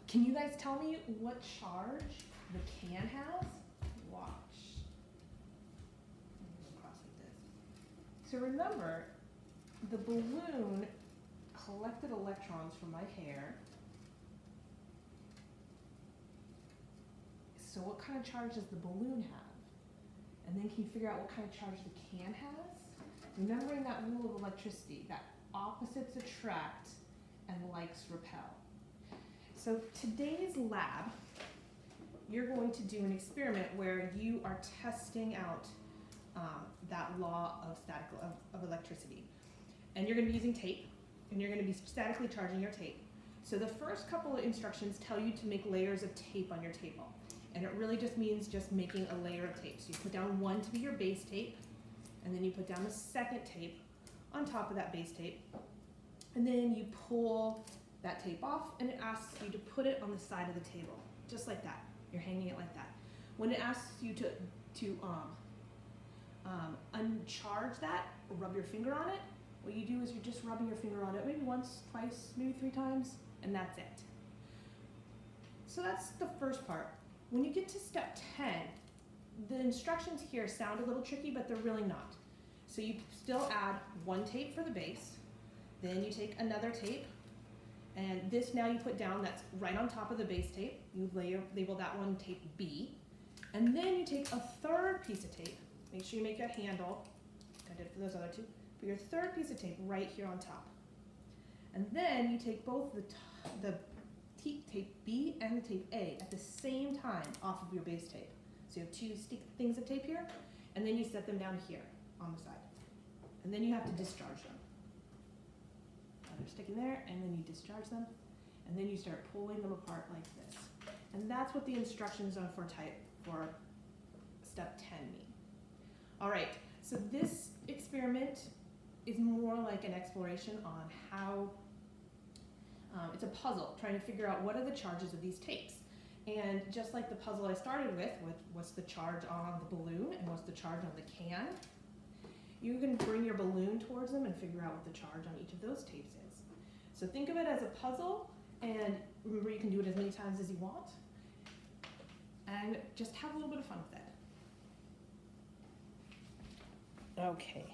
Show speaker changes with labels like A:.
A: Can you guys tell me what charge the can has? Watch. I'm gonna go across like this. So remember, the balloon collected electrons from my hair. So what kind of charge does the balloon have? And then can you figure out what kind of charge the can has? Remembering that rule of electricity, that opposites attract and likes repel. So today's lab, you're going to do an experiment where you are testing out that law of electricity. And you're going to be using tape, and you're going to be statically charging your tape. So the first couple of instructions tell you to make layers of tape on your table. And it really just means just making a layer of tape. So you put down one to be your base tape, and then you put down the second tape on top of that base tape. And then you pull that tape off, and it asks you to put it on the side of the table, just like that. You're hanging it like that. When it asks you to uncharge that, or rub your finger on it, what you do is you're just rubbing your finger on it maybe once, twice, maybe 3 times, and that's it. So that's the first part. When you get to step 10, the instructions here sound a little tricky, but they're really not. So you still add one tape for the base, then you take another tape, and this now you put down that's right on top of the base tape. You label that one tape B, and then you take a third piece of tape. Make sure you make a handle. I did it for those other two. Put your third piece of tape right here on top. And then you take both the tape B and the tape A at the same time off of your base tape. So you have 2 things of tape here, and then you set them down here on the side. And then you have to discharge them. They're sticking there, and then you discharge them, and then you start pulling them apart like this. And that's what the instructions on for step 10 mean. All right, so this experiment is more like an exploration on how it's a puzzle, trying to figure out what are the charges of these tapes. And just like the puzzle I started with what's the charge on the balloon and what's the charge on the can, you can bring your balloon towards them and figure out what the charge on each of those tapes is. So think of it as a puzzle, and remember you can do it as many times as you want, and just have a little bit of fun with it. Okay.